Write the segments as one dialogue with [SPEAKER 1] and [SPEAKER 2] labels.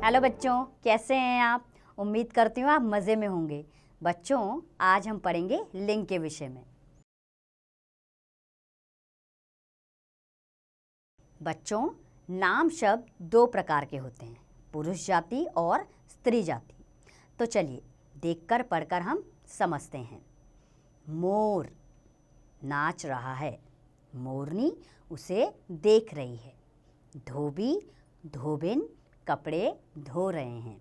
[SPEAKER 1] Hello बच्चों, कैसे हैं आप? उम्मीद करती हूँ आप मज़े में होंगे। बच्चों, आज हम पढ़ेंगे लिंग के विषय में। बच्चों, नाम शब्द दो प्रकार के होते हैं, पुरुष जाति और स्त्री जाति। तो चलिए देखकर पढ़कर हम समझते हैं। मोर नाच रहा है, मोरनी उसे देख रही है। धोबी धोबिन कपड़े धो रहे हैं।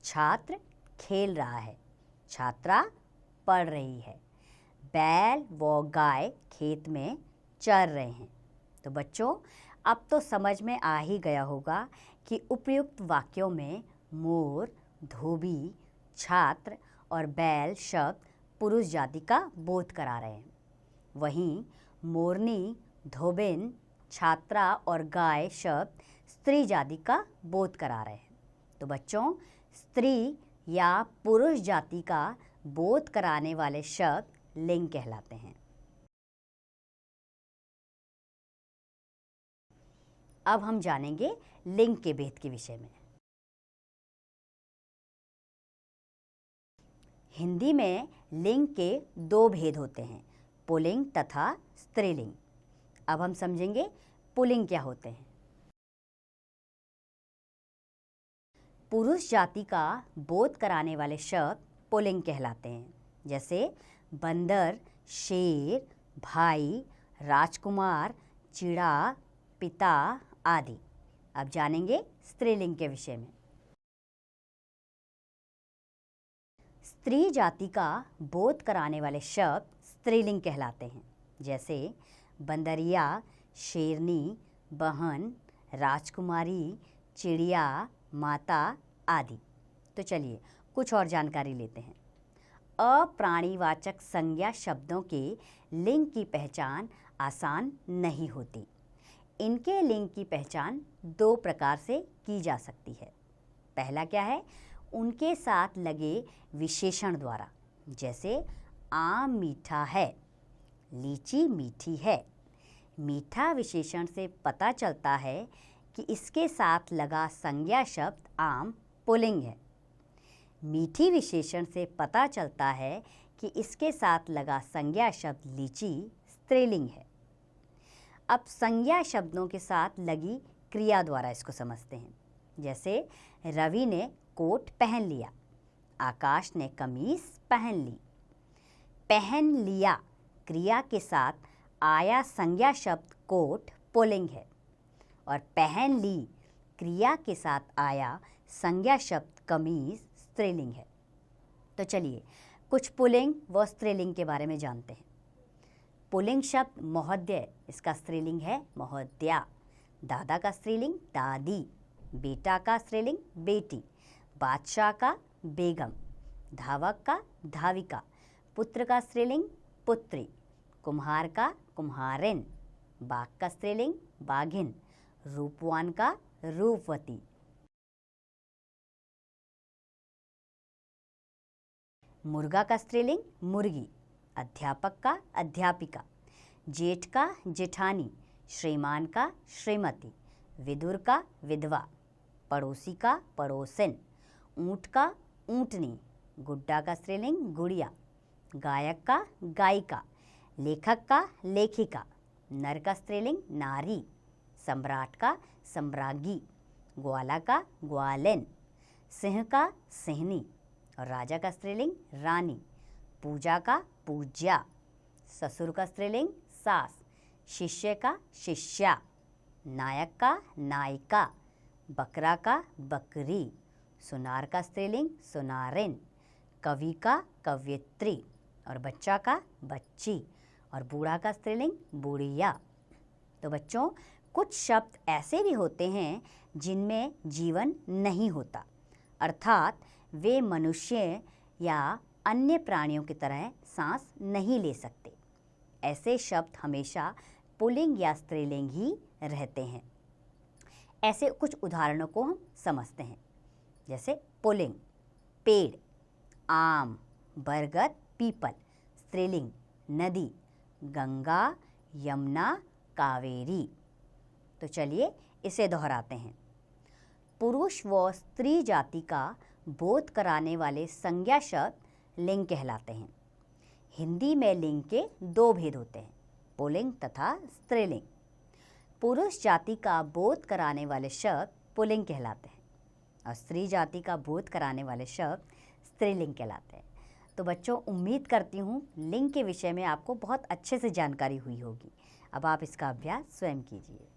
[SPEAKER 1] छात्र खेल रहा है, छात्रा पढ़ रही है। बैल व गाय खेत में चर रहे हैं। तो बच्चों, अब तो समझ में आ ही गया होगा कि उपयुक्त वाक्यों में मोर, धोबी, छात्र और बैल शब्द पुरुष जाति का बोध करा रहे हैं। वहीं मोरनी, धोबिन, छात्रा और गाय शब्द स्त्री जाति का बोध करा रहे हैं। तो बच्चों, स्त्री या पुरुष जाति का बोध कराने वाले शब्द लिंग कहलाते हैं। अब हम जानेंगे लिंग के भेद के विषय में। हिंदी में लिंग के दो भेद होते हैं, पुल्लिंग तथा स्त्रीलिंग। अब हम समझेंगे पुल्लिंग क्या होते हैं। पुरुष जाति का बोध कराने वाले शब्द पुल्लिंग कहलाते हैं, जैसे बंदर, शेर, भाई, राजकुमार, चिड़ा, पिता आदि। अब जानेंगे स्त्रीलिंग के विषय में। स्त्री जाति का बोध कराने वाले शब्द स्त्रीलिंग कहलाते हैं, जैसे बंदरिया, शेरनी, बहन, राजकुमारी, चिड़िया, माता आदि। तो चलिए कुछ और जानकारी लेते हैं। अप्राणीवाचक संज्ञा शब्दों के लिंग की पहचान आसान नहीं होती। इनके लिंग की पहचान दो प्रकार से की जा सकती है। पहला क्या है? उनके साथ लगे विशेषण द्वारा, जैसे आम मीठा है, लीची मीठी है। मीठा विशेषण से पता चलता है कि इसके साथ लगा संज्ञा शब्द आम पुल्लिंग है। मीठी विशेषण से पता चलता है कि इसके साथ लगा संज्ञा शब्द लीची स्त्रीलिंग है। अब संज्ञा शब्दों के साथ लगी क्रिया द्वारा इसको समझते हैं, जैसे रवि ने कोट पहन लिया, आकाश ने कमीज पहन ली। पहन लिया क्रिया के साथ आया संज्ञा शब्द कोट पुल्लिंग है, और पहन ली क्रिया के साथ आया संज्ञा शब्द कमीज स्त्रीलिंग है। तो चलिए कुछ पुल्लिंग व स्त्रीलिंग के बारे में जानते हैं। पुल्लिंग शब्द महोदय, इसका स्त्रीलिंग है महोदया। दादा का स्त्रीलिंग दादी, बेटा का स्त्रीलिंग बेटी, बादशाह का बेगम, धावक का धाविका, पुत्र का स्त्रीलिंग पुत्री, कुम्हार का कुम्हारिन, बाघ का स्त्रीलिंग बाघिन, रूपवान का रूपवती। मुर्गा का स्त्रीलिंग मुर्गी, अध्यापक का अध्यापिका, जेठ का जेठानी, श्रीमान का श्रीमती, विदुर का विधवा, पड़ोसी का पड़ोसिन, ऊँट का ऊँटनी, गुड्डा का स्त्रीलिंग गुड़िया, गायक का गायिका, लेखक का लेखिका, नर का स्त्रीलिंग नारी, सम्राट का सम्राज्ञी, ग्वाला का ग्वालिन, सिंह का सिंहनी, और राजा का स्त्रीलिंग रानी, पूजा का पूज्या, ससुर का स्त्रीलिंग सास, शिष्य का शिष्या, नायक का नायिका, बकरा का बकरी, सुनार का स्त्रीलिंग सुनारिन, कवि का कवयित्री, और बच्चा का बच्ची, और बूढ़ा का स्त्रीलिंग बूढ़िया। तो बच्चों, कुछ शब्द ऐसे भी होते हैं जिनमें जीवन नहीं होता, अर्थात वे मनुष्य या अन्य प्राणियों की तरह सांस नहीं ले सकते। ऐसे शब्द हमेशा पुल्लिंग या स्त्रीलिंग ही रहते हैं। ऐसे कुछ उदाहरणों को हम समझते हैं, जैसे पुल्लिंग पेड़, आम, बरगद, पीपल, स्त्रीलिंग नदी, गंगा, यमुना, कावेरी। तो चलिए इसे दोहराते हैं। पुरुष व स्त्री जाति का बोध कराने वाले संज्ञा शब्द लिंग कहलाते हैं। हिंदी में लिंग के दो भेद होते हैं, पुल्लिंग तथा स्त्रीलिंग। पुरुष जाति का बोध कराने वाले शब्द पुल्लिंग कहलाते हैं और स्त्री जाति का बोध कराने वाले शब्द स्त्रीलिंग कहलाते हैं। तो बच्चों, उम्मीद करती हूँ लिंग के विषय में आपको बहुत अच्छे से जानकारी हुई होगी। अब आप इसका अभ्यास स्वयं कीजिए।